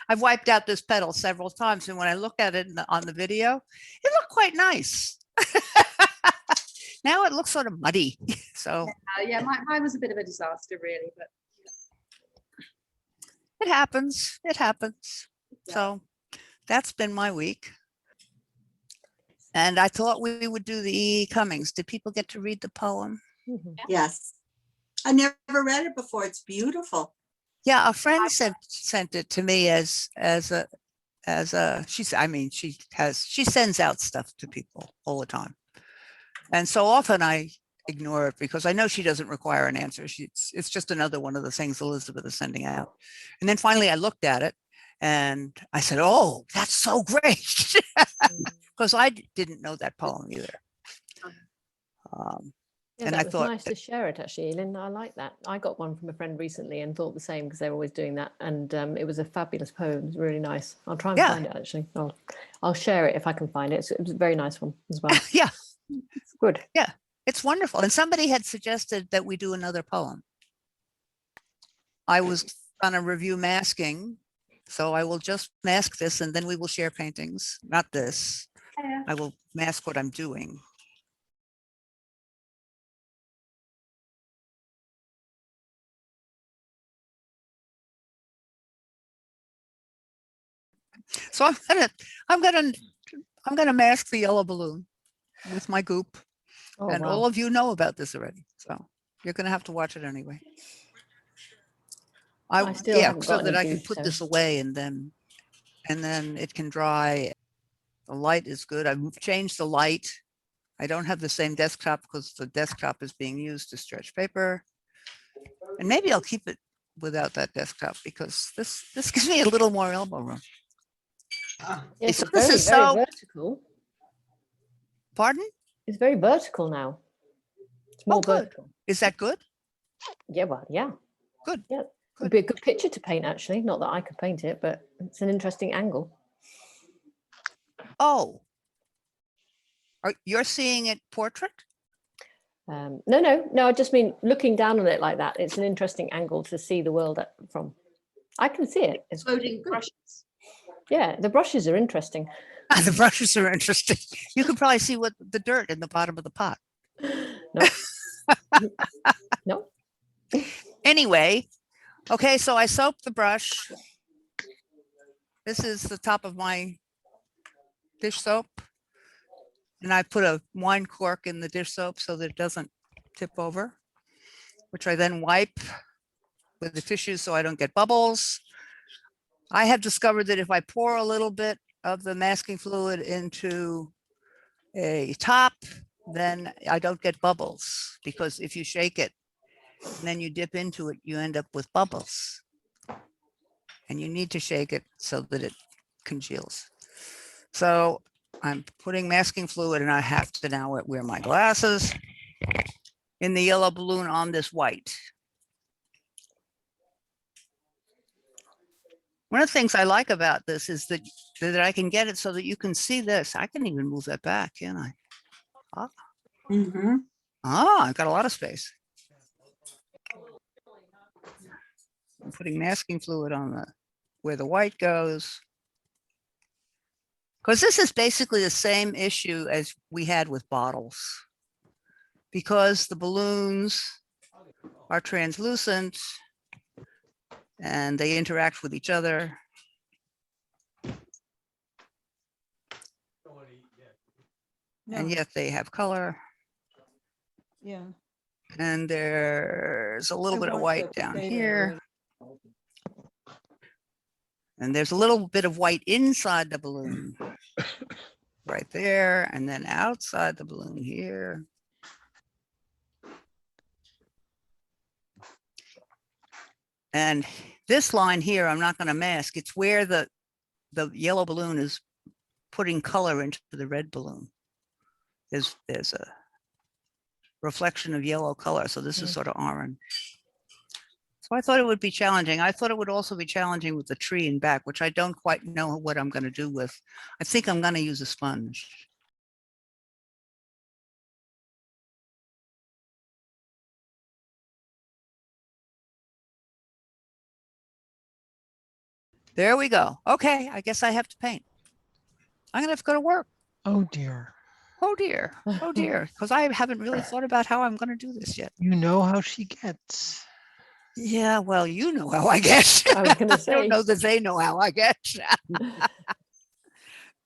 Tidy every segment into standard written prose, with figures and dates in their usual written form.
I've wiped out this petal several times, and when I look at it on the video, it looked quite nice. Now it looks sort of muddy. So yeah, mine was a bit of a disaster, really, but it happens. It happens. Yeah. So that's been my week. And I thought we would do the E. Cummings. Did people get to read the poem? Yes. I never read it before. It's beautiful. Yeah, a friend sent it to me as a she sends out stuff to people all the time. And so often I ignore it because I know she doesn't require an answer. It's just another one of the things Elizabeth is sending out. And then finally I looked at it and I said, oh, that's so great. Because I didn't know that poem either. Yeah, and that I was thought nice to share it, actually, Lynn. I like that. I got one from a friend recently and thought the same because they're always doing that. And it was a fabulous poem. It was really nice. I'll try and find it, actually. I'll share it if I can find it. It was a very nice one as well. Yeah. Good. Yeah, it's wonderful. And somebody had suggested that we do another poem. I was going to review masking, so I will just mask this and then we will share paintings. Not this. Yeah. I will mask what I'm doing. So I'm gonna mask the yellow balloon with my goop. Oh, and wow. all of you know about this already, so you're gonna have to watch it anyway. So that I can put this away and then it can dry. The light is good. I've changed the light. I don't have the same desktop because the desktop is being used to stretch paper. And maybe I'll keep it without that desktop because this gives me a little more elbow room. Yes, So it's this very, is very so vertical. Pardon? It's very vertical now. It's more vertical. Is that good? Yeah, well, yeah. Good. Yeah. It'd be a good picture to paint, actually. Not that I could paint it, but it's an interesting angle. Oh. You're seeing it portrait? No. I just mean looking down on it like that. It's an interesting angle to see the world from. I can see it. It's floating brushes. Yeah, the brushes are interesting. The brushes are interesting. You could probably see what the dirt in the bottom of the pot. No. No. Anyway, okay, so I soaped the brush. This is the top of my dish soap. And I put a wine cork in the dish soap so that it doesn't tip over, which I then wipe with the tissue so I don't get bubbles. I have discovered that if I pour a little bit of the masking fluid into a top, then I don't get bubbles, because if you shake it and then you dip into it, you end up with bubbles. And you need to shake it so that it congeals. So I'm putting masking fluid, and I have to now wear my glasses in the yellow balloon on this white. One of the things I like about this is that I can get it so that you can see this. I can even move that back, can't I? I've got a lot of space. I'm putting masking fluid on where the white goes. Because this is basically the same issue as we had with bottles. Because the balloons are translucent and they interact with each other. And yet they have color. Yeah. And there's a little bit of white down here. And there's a little bit of white inside the balloon right there, and then outside the balloon here. And this line here, I'm not going to mask. It's where the yellow balloon is putting color into the red balloon. There's a reflection of yellow color. So this is sort of orange. So I thought it would be challenging. I thought it would also be challenging with the tree in back, which I don't quite know what I'm going to do with. I think I'm going to use a sponge. There we go. Okay, I guess I have to paint. I'm gonna have to go to work. Oh dear. Oh dear, oh dear, because I haven't really thought about how I'm gonna do this yet. You know how she gets. Yeah, well, you know how I get. I was going to I don't say. know that they know how I get.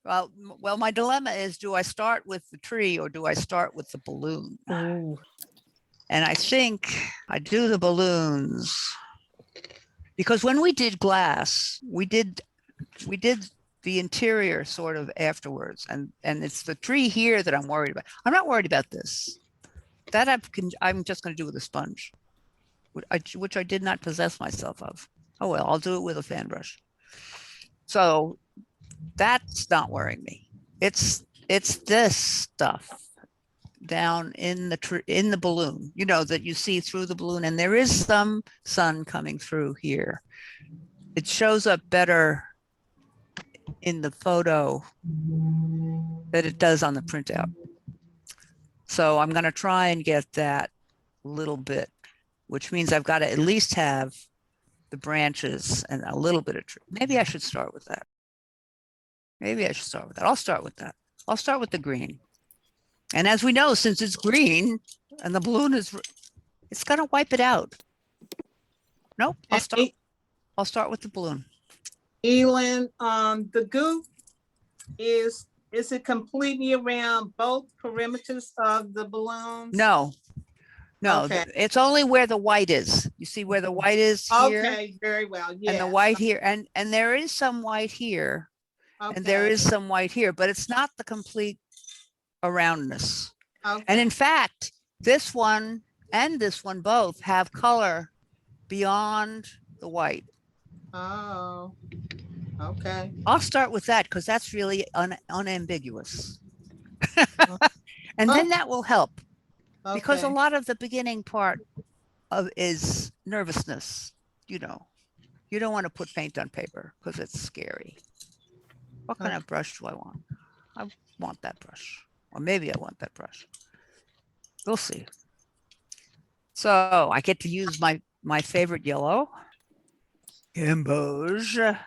Well, my dilemma is, do I start with the tree or do I start with the balloon? Ooh. And I think I do the balloons because when we did glass, we did the interior sort of afterwards, and it's the tree here that I'm worried about. I'm not worried about this. That I'm just going to do with a sponge, which I did not possess myself of. Oh well, I'll do it with a fan brush. So that's not worrying me. It's this stuff down in the balloon, you know, that you see through the balloon, and there is some sun coming through here. It shows up better in the photo that it does on the printout. So I'm going to try and get that little bit, which means I've got to at least have the branches and a little bit of tree. Maybe I should start with that. Maybe I should start with that. I'll start with that. I'll start with the green. And as we know, since it's green and the balloon is, it's going to wipe it out. Nope. I'll start with the balloon. Elin, the goop is it completely around both perimeters of the balloons? No, Okay. it's only where the white is. You see where the white is here? Okay, very well. Yeah. And the white here, and there is some white here, and there is some white here, but it's not the complete aroundness. Okay. And in fact, this one and this one both have color beyond the white. Oh, okay. I'll start with that because that's really unambiguous. And then that will help, because a Okay. lot of the beginning part of is nervousness. You know, you don't want to put paint on paper because it's scary. What kind of brush do I want? I want that brush, or maybe I want that brush. We'll see. So I get to use my favorite yellow, Gamboge.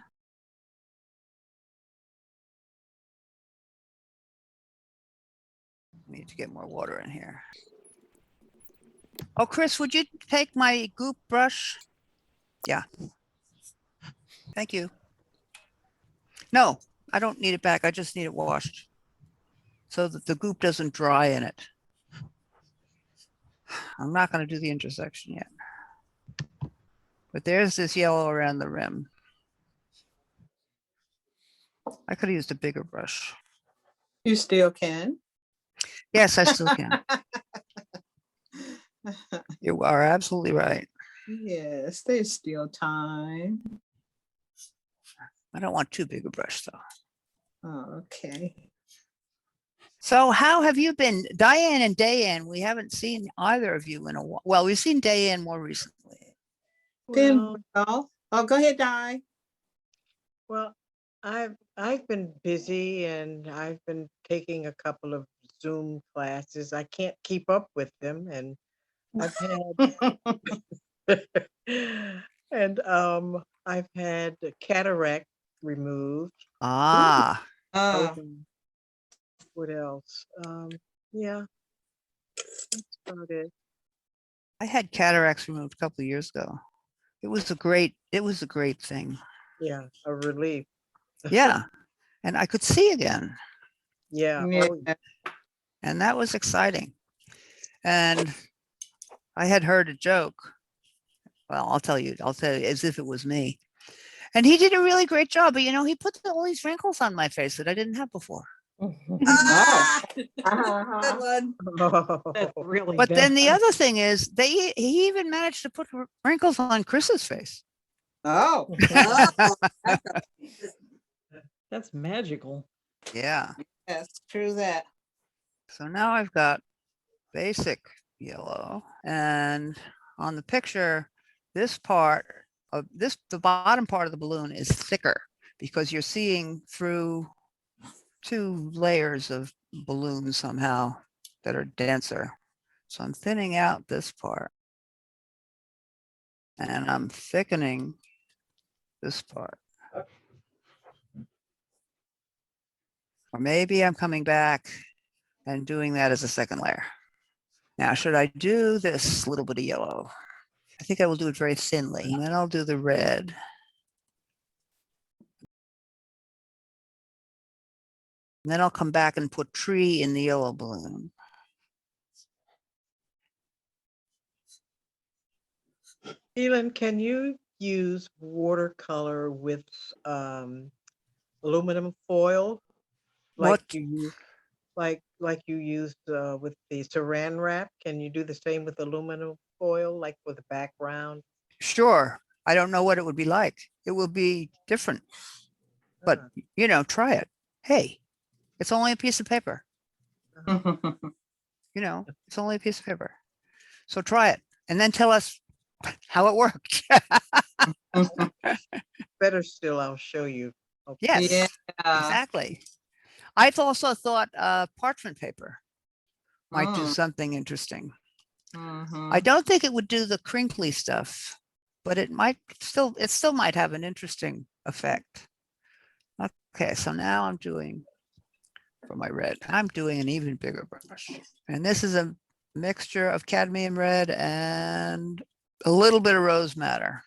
Need to get more water in here. Oh, Chris, would you take my goop brush? Yeah. Thank you. No, I don't need it back. I just need it washed so that the goop doesn't dry in it. I'm not going to do the intersection yet. But there's this yellow around the rim. I could have used a bigger brush. You still can. Yes, I still can. You are absolutely right. Yes, there's still time. I don't want too big a brush though. Oh, okay. So how have you been? Diane and Dayan, we haven't seen either of you in a while. Well, we've seen Dayan more recently. Then, Well, oh, go ahead, Di. well, I've been busy and I've been taking a couple of Zoom classes. I can't keep up with them, and I've had and I've had the cataract removed. Ah, Oh, What else? Yeah, that's about it. I had cataracts removed a couple of years ago. It was a great thing. Yeah, a relief. Yeah. And I could see again. Yeah. yeah. Oh, And that was exciting. And I had heard a joke. Well, I'll tell you as if it was me. And he did a really great job. But, you know, he put all these wrinkles on my face that I didn't have before. Ah, Uh-huh. good one. That's really But then the other thing is he even managed to put wrinkles on Chris's face. Oh, Oh, That's magical. Yeah. yes, true that. So now I've got basic yellow, and on the picture, this part of the bottom part of the balloon is thicker because you're seeing through 2 layers of balloons somehow that are denser. So I'm thinning out this part and I'm thickening this part. Or maybe I'm coming back and doing that as a second layer. Now, should I do this little bit of yellow? I think I will do it very thinly, and then I'll do the red. And then I'll come back and put tree in the yellow balloon. Elin, can you use watercolor with aluminum foil? Like What? you use, like you used with the saran wrap? Can you do the same with aluminum foil, like for the background? Sure. I don't know what it would be like. It will be different, but Ah, try it. Hey, it's only a piece of paper. uh-huh. It's only a piece of paper. So try it and then tell us how it worked. Better still, I'll show you. Okay. Yes, Yeah. exactly. I've also thought parchment paper might do Mm. something interesting. Mhm. I don't think it would do the crinkly stuff, but it still might have an interesting effect. Okay, so now I'm doing, for my red, I'm doing an even bigger brush. And this is a mixture of cadmium red and a little bit of rose madder.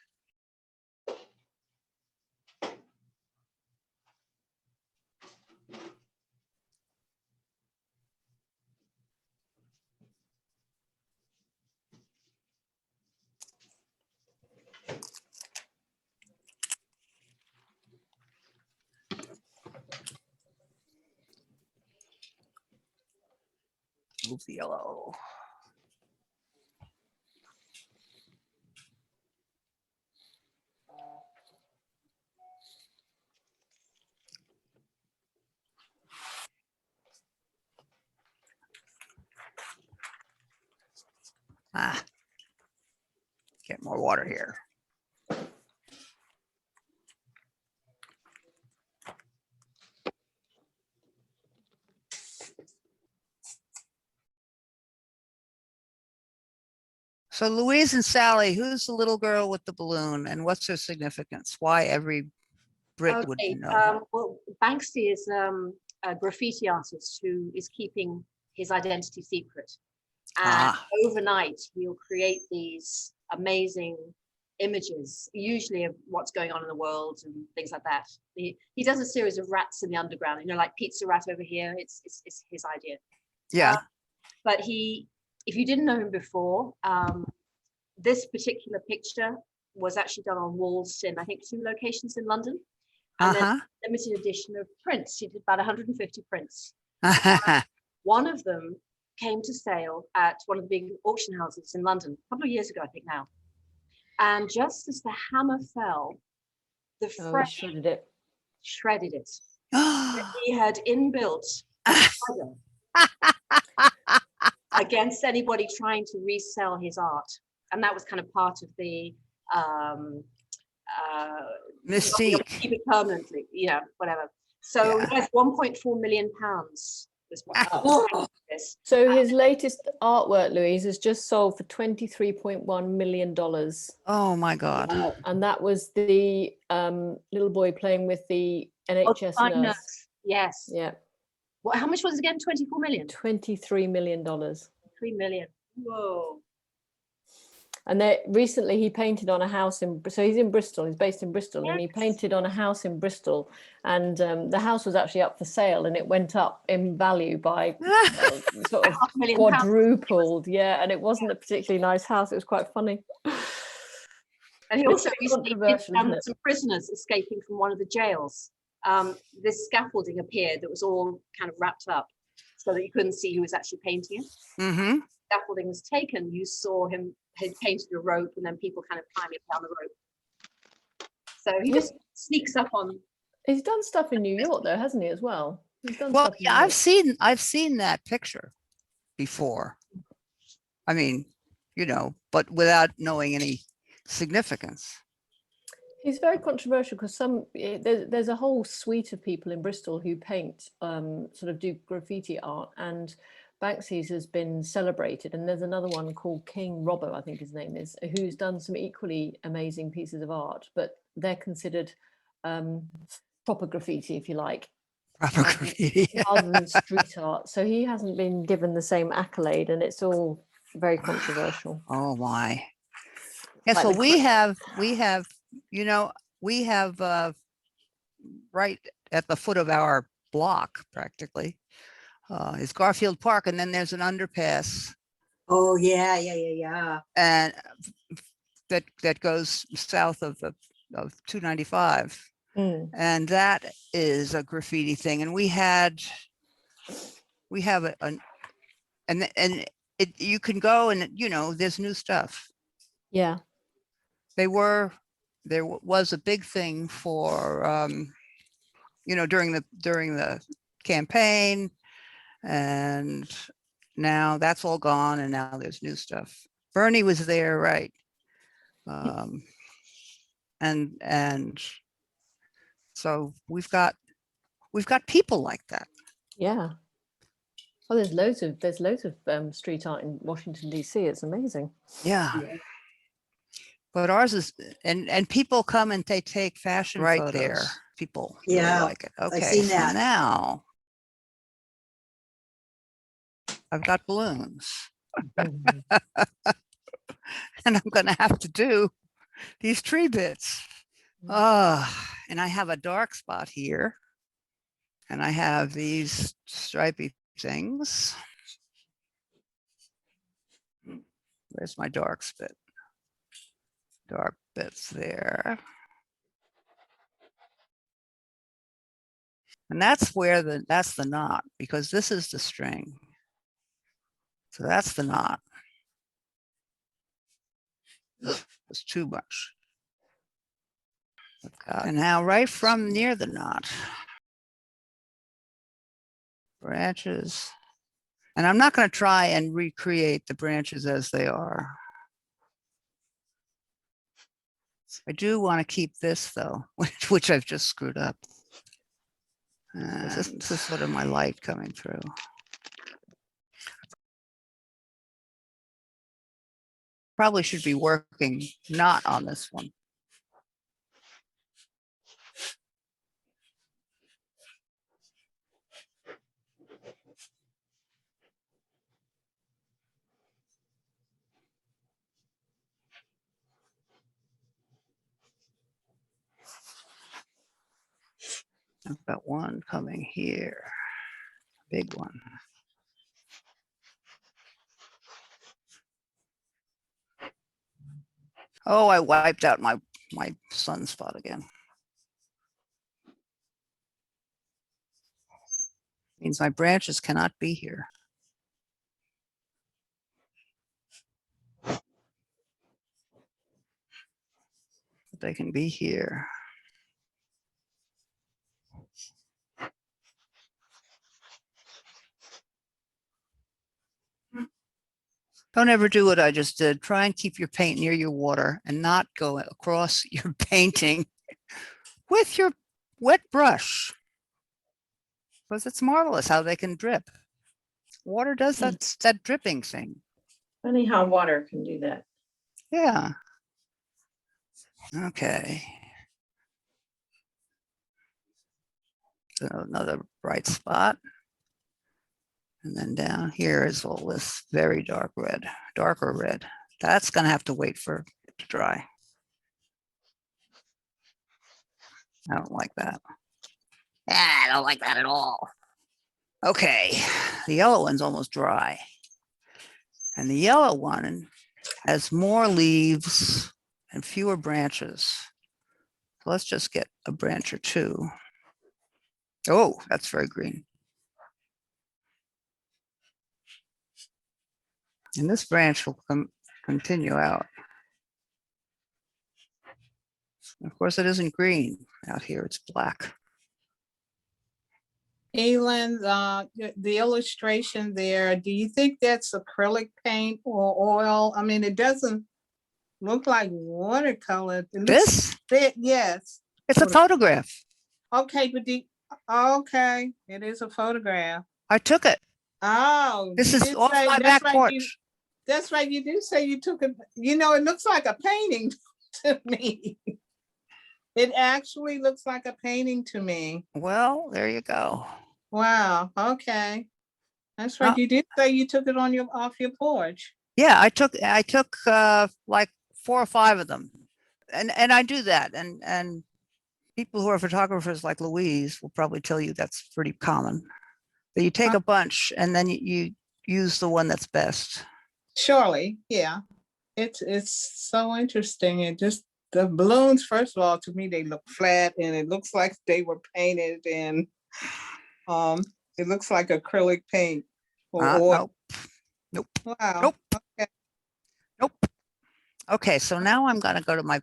Move the yellow. Get more water here. So Louise and Sally, who's the little girl with the balloon and what's her significance? Why every Brit would Okay, know? well, Banksy is a graffiti artist who is keeping his identity secret. And overnight, he'll create these amazing images, usually of what's going on in the world and things like that. He does a series of rats in the underground, like Pizza Rat over here. It's his idea. Yeah. But if you didn't know him before, this particular picture was actually done on walls in, I think, 2 locations in London. And then limited edition of prints. He did about 150 prints. One of them came to sale at one of the big auction houses in London a couple of years ago, I think now. And just as the hammer fell, the frame shredded it. He had inbuilt a shredder against anybody trying to resell his art. And that was kind of part of the Mystique. Keep it permanently, whatever. So that's 1.4 million pounds. So his latest artwork, Louise, has just sold for $23.1 million. Oh my God. And that was the little boy playing with the NHS nurse. Yes. Yeah. Well, how much was it again? 24 million? $23 million. 3 million. Whoa. And recently he painted on a house so he's in Bristol, he's based in Bristol, and he painted on a house in Bristol, and the house was actually up for sale, and it went up in value by sort of quadrupled. Yeah, and it wasn't a particularly nice house. It was quite funny. And he also did some prisoners escaping from one of the jails. This scaffolding appeared that was all kind of wrapped up so that you couldn't see who was actually painting it. Mm-hmm. Scaffolding was taken, you saw him had painted a rope, and then people kind of climbing down the rope. So he just sneaks up on. He's done stuff in New York though, hasn't he, as well? He's done Well, stuff yeah, I've seen that picture before. I mean, but without knowing any significance. He's very controversial because there's a whole suite of people in Bristol who paint, sort of do graffiti art, and Banksy's has been celebrated, and there's another one called King Robbo, I think his name is, who's done some equally amazing pieces of art, but they're considered proper graffiti, if you like. Proper graffiti. rather than street art. So he hasn't been given the same accolade, and it's all very controversial. Oh my. Yes, Like well, the we have, you know, we have right at the foot of our block practically is Garfield Park, and then there's an underpass Oh, yeah, yeah, yeah, yeah. and that goes south of 295. Mm, And that is a graffiti thing. And we have an and you can go and, you know, there's new stuff. yeah. There was a big thing for, you know, during the campaign, and now that's all gone. And now there's new stuff. Bernie was there, right? And so we've got people like that. Yeah. Oh, there's loads of street art in Washington DC. It's amazing. Yeah. But ours is, and people come and they take fashion right photos. There. People really Yeah, like it. Okay, seen so that. now I've got balloons, Mhm. and I'm going to have to do these tree bits. And I have a dark spot here, and I have these stripy things. Where's my dark bit? Dark bits there. And that's where that's the knot, because this is the string. So that's the knot. It's too much. And now right from near the knot, branches. And I'm not going to try and recreate the branches as they are. I do want to keep this though, which I've just screwed up. This is sort of my light coming through. Probably should be working not on this one. I've got one coming here, big one. Oh, I wiped out my sunspot again. Means my branches cannot be here. But they can be here. Don't ever do what I just did. Try and keep your paint near your water and not go across your painting with your wet brush. Because it's marvelous how they can drip. Water does that dripping thing. Funny how water can do that. Yeah. Okay. So another bright spot. And then down here is all this very dark red, darker red. That's going to have to wait for it to dry. I don't like that. I don't like that at all. Okay, the yellow one's almost dry. And the yellow one has more leaves and fewer branches. So let's just get a branch or two. Oh, that's very green. And this branch will continue out. Of course, it isn't green out here, it's black. Elin, the illustration there, do you think that's acrylic paint or oil? I mean, it doesn't look like watercolor. It looks This? yes. It's a photograph. Okay, but okay, it is a photograph. I took it. Oh, This you is did off say- my that's back right, porch. That's right. You do say you took it. You know, it looks like a painting to me. It actually looks like a painting to me. Well, there you go. Wow, okay. That's right. Uh, You did say you took it on your off your porch. Yeah, I took like 4 or 5 of them. And I do that. And people who are photographers like Louise will probably tell you that's pretty common. But you take a bunch and then you use the one that's best. Surely, yeah. It's so interesting. It just the balloons, first of all, to me, they look flat and it looks like they were painted and it looks like acrylic paint or oil. Nope. Wow. Nope. Okay. Nope. Okay, so now I'm going to go to my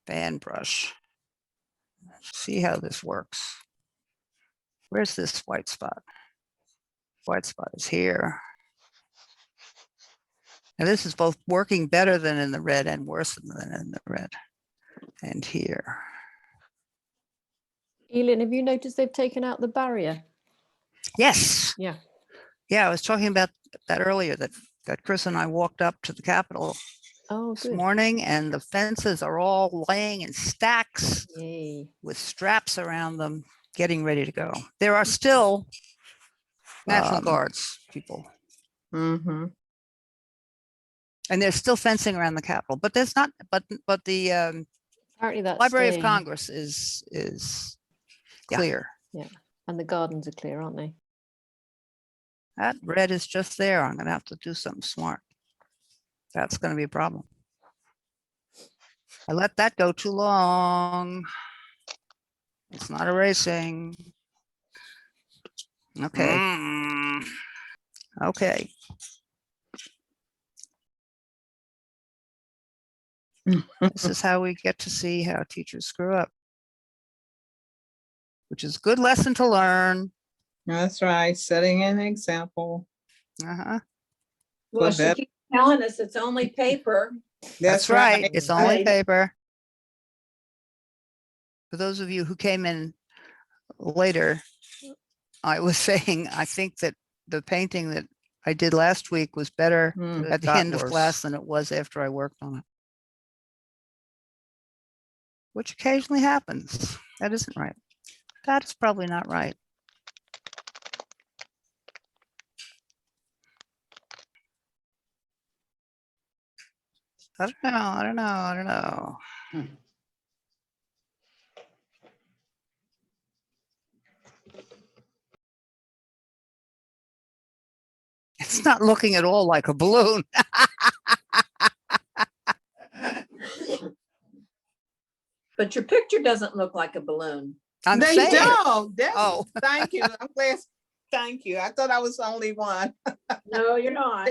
fan brush. See how this works. Where's this white spot? White spot is here. Now this is both working better than in the red and worse than in the red. And here. Elin, have you noticed they've taken out the barrier? Yes. Yeah. Yeah, I was talking about that earlier, that Chris and I walked up to the Capitol Oh, this good. morning, and the fences are all laying in stacks Yay. with straps around them, getting ready to go. There are still National Guards people, Mm-hmm. and there's still fencing around the Capitol, but there's not. But the Apparently that's Library of staying. Congress is Yeah. clear. Yeah, and the gardens are clear, aren't they? That red is just there. I'm going to have to do something smart. That's going to be a problem. I let that go too long. It's not erasing. Okay. Okay. This is how we get to see how teachers screw up, which is a good lesson to learn. That's right. Setting an example. Uh-huh. Well, For she better. keeps telling us it's only paper. That's right. It's only Right. paper. For those of you who came in later, I was saying, I think that the painting that I did last week was better Mm. at the got end of worse. class than it was after I worked on it. Which occasionally happens. That isn't right. That is probably not right. I don't know. I don't know. I don't know. It's not looking at all like a balloon. But your picture doesn't look like a balloon. I'm They saying. don't. Oh. Thank you. I'm glad. Thank you. I thought I was the only one. No, you're not.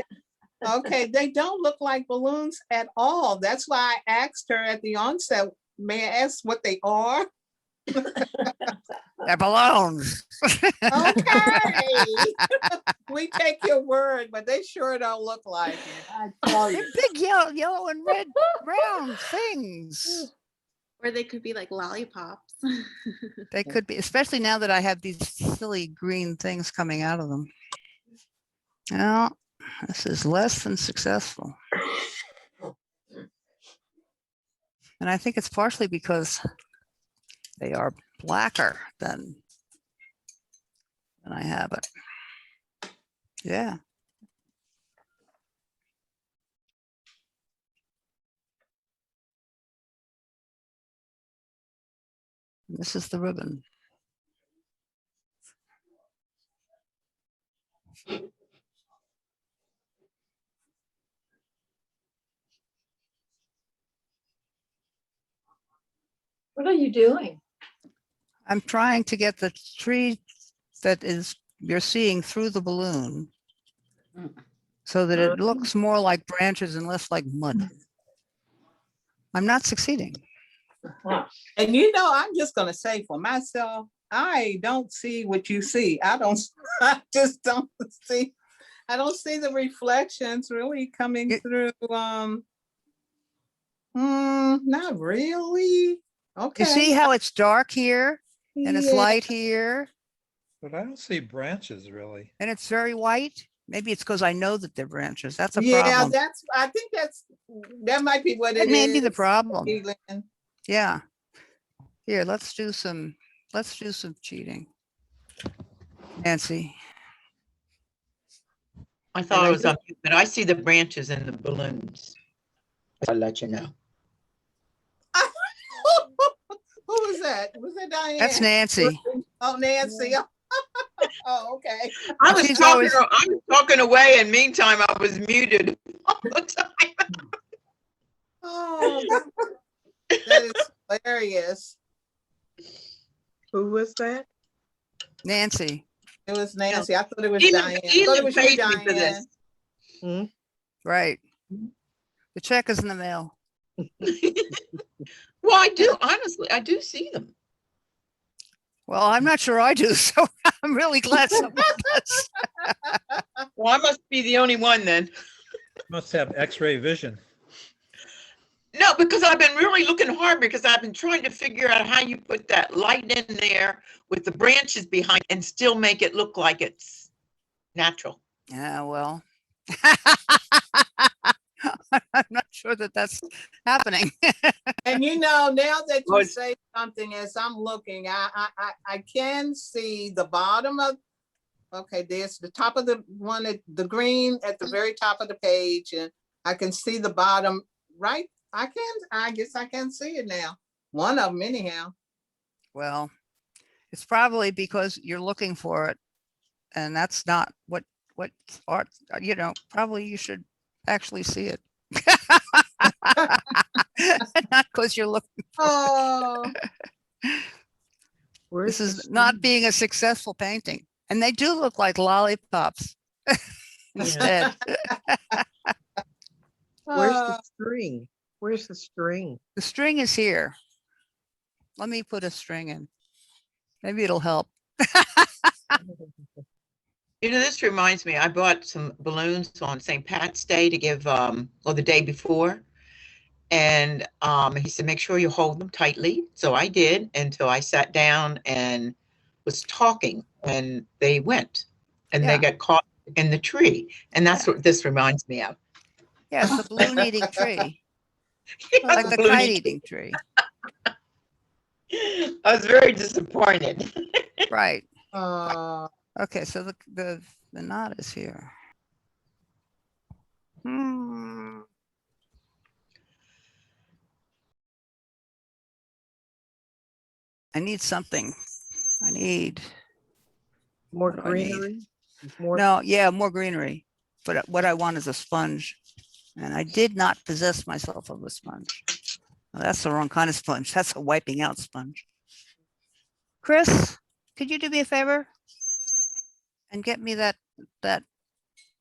Okay, they don't look like balloons at all. That's why I asked her at the onset, may I ask what they are? They're balloons. Okay. We take your word, but they sure don't look like it. I tell They're you. big yellow and red round things. Or they could be like lollipops. They could be, especially now that I have these silly green things coming out of them. Now, this is less than successful. And I think it's partially because they are blacker than I have it. Yeah. This is the ribbon. What are you doing? I'm trying to get the tree that is you're seeing through the balloon so that it looks more like branches and less like mud. I'm not succeeding. And you know, I'm just gonna say for myself, I don't see what you see. I just don't see. I don't see the reflections really coming through. Not really. Okay. You see how it's dark here and it's Yeah. light here But I don't see branches really. and it's very white. Maybe it's because I know that they're branches. That's a Yeah, problem. I think that might be what it That may is. be the problem. Elin. Yeah. Here, let's do some cheating. Nancy, I thought I it was did- on mute, but I see the branches and the balloons. I'll let you know. Who was that? Was that Diane? that's Nancy. Oh, Nancy. Oh, okay. I was She's talking, always- I was talking away, and meantime, I was muted all the time. Oh, that is hilarious. Who was that? Nancy, It was Nancy. I thought it was Even, Diane. I thought it was you, paid me for Diane. this. right. The check is in the mail. Well, I do, honestly, I do see them. Well, I'm not sure I do, so I'm really glad someone does. Well, I must be the only one then. Must have X-ray vision. No, because I've been really looking hard because I've been trying to figure out how you put that light in there with the branches behind and still make it look like it's natural. Yeah, well. I'm not sure that that's happening. And you know, now that you Well, say something, as I'm looking, I can see the bottom of, okay, there's the top of the one, the green at the very top of the page, and I can see the bottom, right? I guess I can see it now. One of them anyhow. Well, it's probably because you're looking for it. And that's not what art, probably you should actually see it. Not because you're looking. Oh, Where's This the is not string? being a successful painting. And they do look like lollipops instead. Where's uh, the string? Where's the string? The string is here. Let me put a string in. Maybe it'll help. You know, this reminds me, I bought some balloons on St. Pat's Day to give, or the day before. And he said, make sure you hold them tightly. So I did until I sat down and was talking when they went and Yeah. they got caught in the tree. And that's what this reminds me of. Yes, the balloon eating tree, like the Balloon kite eating. eating tree. I was very disappointed. Right. uh, Okay, so the knot is here. Hmm. I need something. I need, More What do I need? greenery? More, no, yeah, more greenery. But what I want is a sponge. And I did not possess myself of a sponge. Well, that's the wrong kind of sponge. That's a wiping out sponge. Chris, could you do me a favor? And get me that,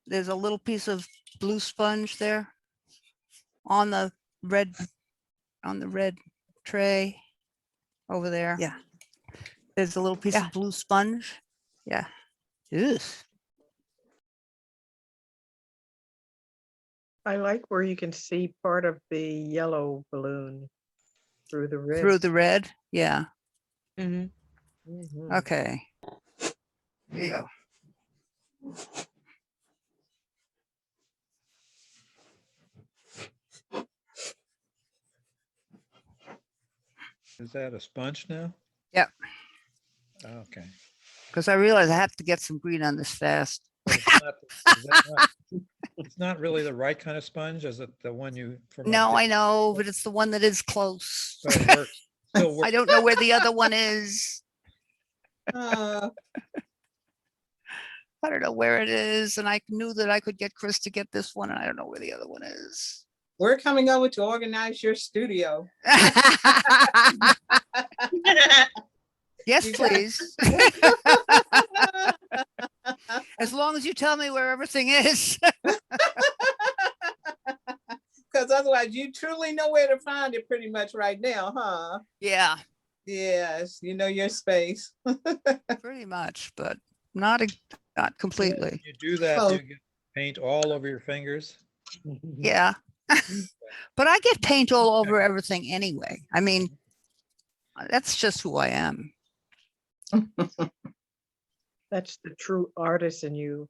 there's a little piece of blue sponge there on the red tray over there. Yeah. There's a little piece Yeah. of blue sponge. Yeah. Ugh. I like where you can see part of the yellow balloon through the red. Through the red. Yeah. Mhm. Mhm. Okay. There you go. Is that a sponge now? Yep. Okay. Because I realize I have to get some green on this fast. Well, it's not really the right kind of sponge, is it the one you? from No, up I know, but it's the one that is close. there? So it works, still I works. don't know where the other one is. uh, I don't know where it is. And I knew that I could get Chris to get this one. And I don't know where the other one is. we're coming over to organize your studio. Yes, You got- please. As long as you tell me where everything is. Because otherwise you truly know where to find it pretty much right now, huh? Yeah, Yes, you know your space. pretty much, but not not completely. You do that, Oh. you get paint all over your fingers. Yeah. But I get paint all over everything anyway. I mean, that's just who I am. That's the true artist in you.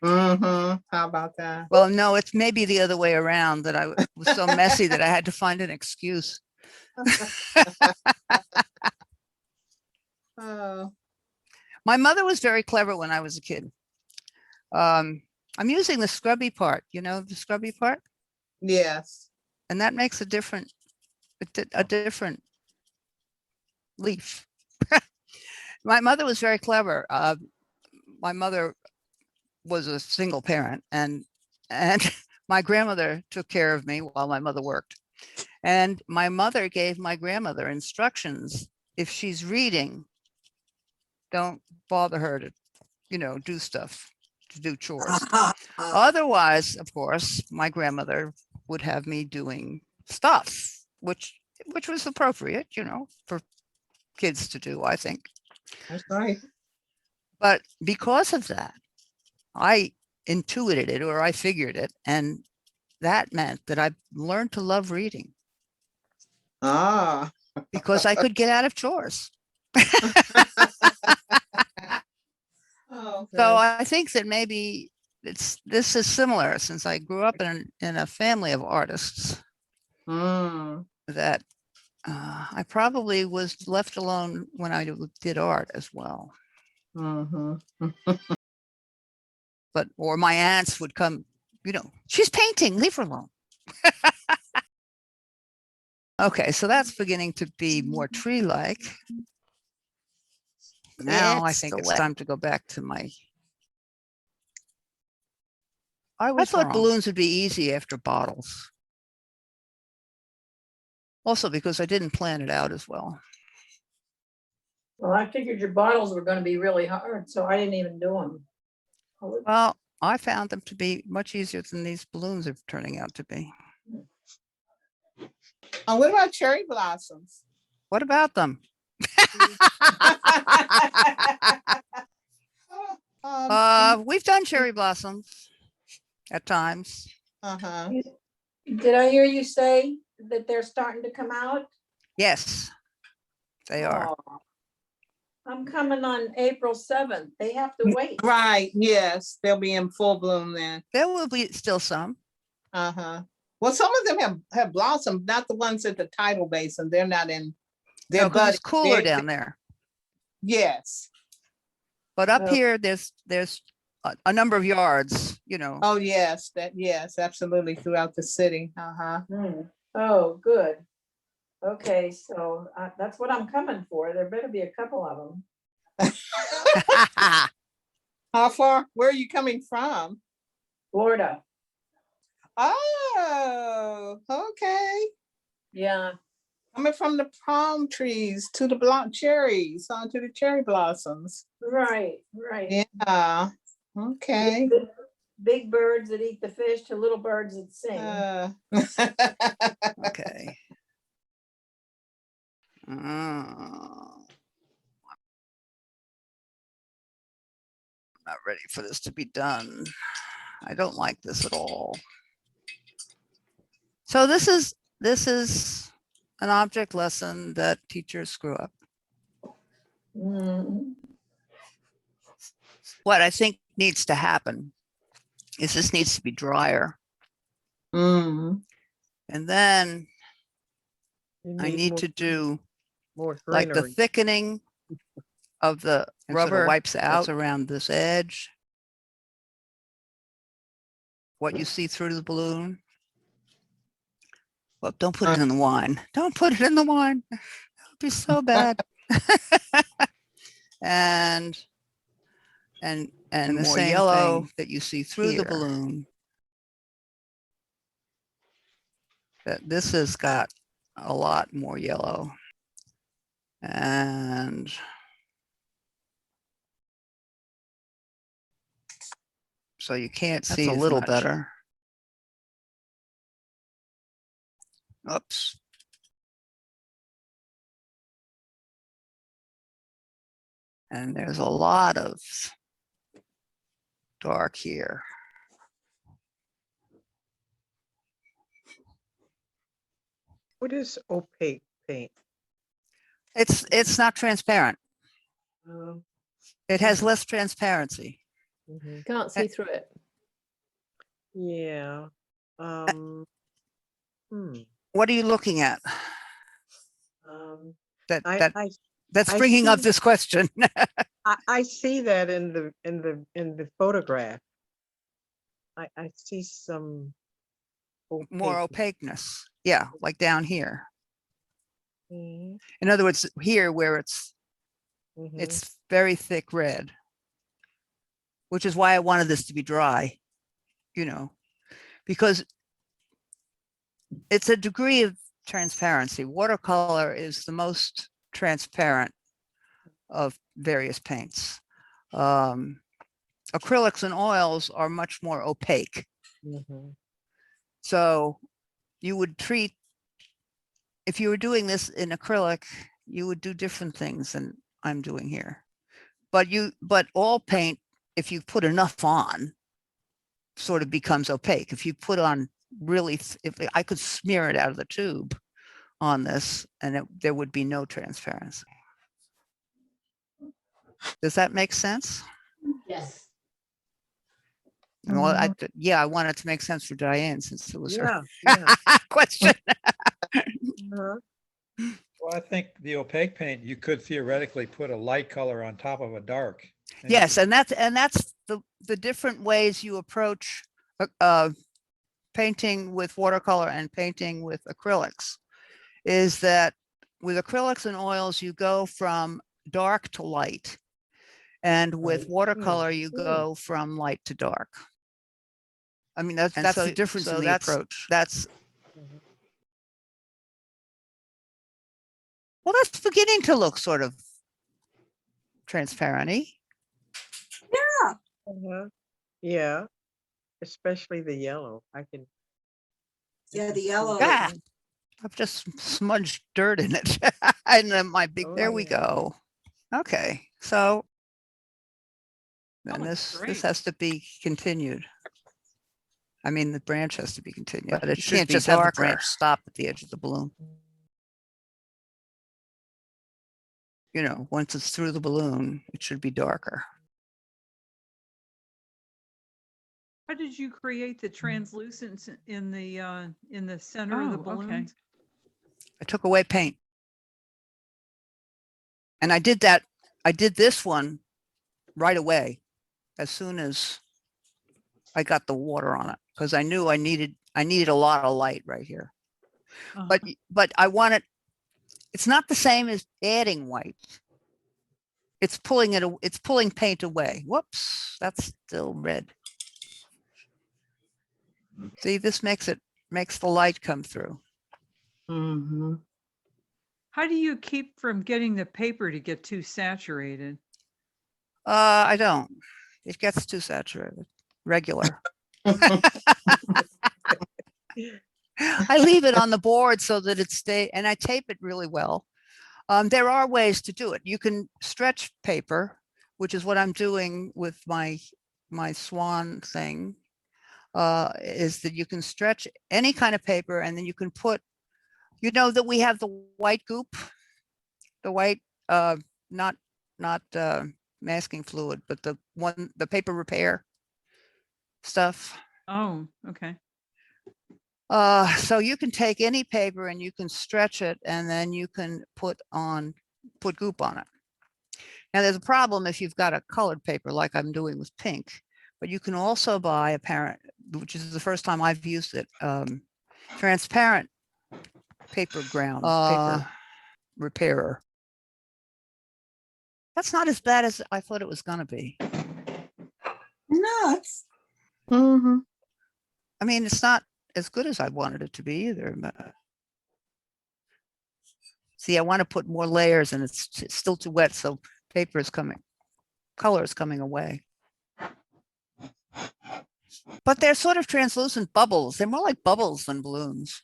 Mm-hmm. How about that? Well, no, it's maybe the other way around that I was so messy that I had to find an excuse. My mother was very clever when I was a kid. I'm using the scrubby part, you know, the scrubby part, Yes. and that makes a different leaf. My mother was very clever. My mother was a single parent, and my grandmother took care of me while my mother worked. And my mother gave my grandmother instructions. If she's reading, don't bother her to, you know, do stuff, to do chores. Otherwise, of course, my grandmother would have me doing stuff, which was appropriate, you know, for kids to do, I think. That's right. But because of that, I intuited it, or I figured it, and that meant that I learned to love reading Ah. because I could get out of chores. Oh, So I think that maybe this is similar, since I grew up in a family of artists, that I probably was left alone when I did art as well. But, or my aunts would come, you know, she's painting, leave her alone. Okay, so that's beginning to be more tree-like. Now I think it's time to go back to my. I thought balloons would be easy after bottles. Also because I didn't plan it out as well. Well, I figured your bottles were going to be really hard, so I didn't even do them. Well, I found them to be much easier than these balloons are turning out to be. what about cherry blossoms? What about them? We've done cherry blossoms at times. Did I hear you say that they're starting to come out? Yes, they are. Oh, I'm coming on April 7th. They have to wait. Right. Yes, they'll be in full bloom then. There will be still some. Well, some of them have blossomed, not the ones at the tidal basin. They're not in. No, because it's cooler down there. Yes. But up here, there's a number of yards, you know. Oh, yes, yes, absolutely, throughout the city. Oh, good. Okay, so that's what I'm coming for. There better be a couple of them. How far? Where are you coming from? Florida. Oh, okay. Yeah. Coming from the palm trees to the cherries, onto the cherry blossoms. Right. Yeah. Okay. Big birds that eat the fish to little birds that sing. Okay. I'm not ready for this to be done. I don't like this at all. So this is an object lesson that teachers screw up. What I think needs to happen is this needs to be drier. And then I need to do more like the greenery. thickening of the rubber wipes out around this edge. What you see through the balloon. Well, don't put it in the wine. Don't put it in the wine. That would be so bad. and the more yellow that you see through the balloon. That this has got a lot more yellow. And so you can't see a little better. Oops. And there's a lot of dark here. What is opaque paint? It's not transparent. It has less transparency. Can't see through it. Yeah. What are you looking at? That's I bringing up see- this question. I see that in the photograph. I see some more opaque. opaqueness. Yeah, like down here. Mhm, In other words, here where mhm. it's very thick red, which is why I wanted this to be dry, you know, because it's a degree of transparency. Watercolor is the most transparent of various paints. Acrylics and oils are much more opaque. Mhm. So you would treat, if you were doing this in acrylic, you would do different things than I'm doing here. But all paint, if you put enough on, sort of becomes opaque. If you put on really, if I could smear it out of the tube on this and there would be no transparency. Does that make sense? Yes. Well, I want it to make sense for Diane since it was her Yeah. question. Uh-huh. Well, I think the opaque paint, you could theoretically put a light color on top of a dark. and you Yes, could- and that's the different ways you approach painting with watercolor and painting with acrylics. Is that with acrylics and oils, you go from dark to light. And with Right. watercolor, you Hmm. go from light to dark. I mean, that's the difference in the approach. That's, Mhm. well, that's beginning to look sort of transparent-y. Uh-huh. Yeah, especially the yellow. I can. Yeah, the see yellow. Ah, I've just smudged dirt in it. And then Oh, there we yeah. go. Okay, so That then looks this great. has to be continued. I mean, the branch has to be continued, but it should can't be just have the darker. branch stop at the edge of the balloon. You know, once it's through the balloon, it should be darker. How did you create the translucence in the center of the Oh, okay. balloons? I took away paint. And I did this one right away, as soon as I got the water on it, because I knew I needed a lot of light right here. Uh-huh. But I want it, it's not the same as adding white. It's pulling paint away. Whoops, that's still red. See, this makes the light come through. Mhm. How do you keep from getting the paper to get too saturated? I don't. It gets too saturated. Regular. I leave it on the board so that it stays, and I tape it really well. There are ways to do it. You can stretch paper, which is what I'm doing with my swan thing, is that you can stretch any kind of paper and then you can put, you know, that we have the white goop, the white, not masking fluid, but the paper repair stuff. Oh, okay. So you can take any paper and you can stretch it and then you can put goop on it. Now there's a problem if you've got a colored paper like I'm doing with pink, but you can also buy which is the first time I've used it, transparent paper ground, paper repairer. That's not as bad as I thought it was going to be. No, it's Mhm. I mean, it's not as good as I wanted it to be either. But see, I want to put more layers and it's still too wet. So color is coming away. But they're sort of translucent bubbles. They're more like bubbles than balloons,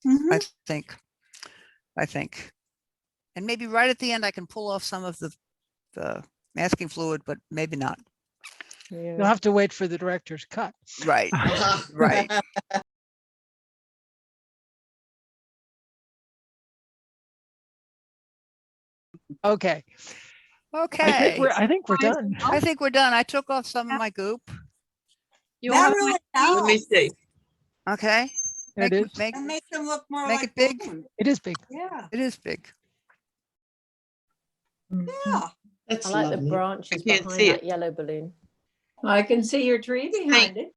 mhm. I think. And maybe right at the end, I can pull off some of the masking fluid, but maybe not. You'll have to wait for the director's cut. Right, right. Okay. Okay. I think we're done. I think we're done. I took off some of my goop. You That want really Let me helps. see. Okay. There it is. And make them look more make like it big. balloons. It is big. Yeah, It is big. yeah. That's I like the lovely. branches I can't behind see that it. yellow balloon. I can see your tree behind it.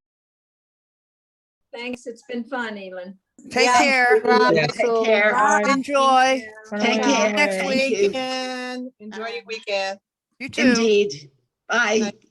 Thanks, it's been fun, Elin. Take Yeah. care. Yeah. Take care. Bye. Enjoy. Take care. Next Thank week. you. Weekend. Enjoy your weekend. You too. Indeed. Bye. Thank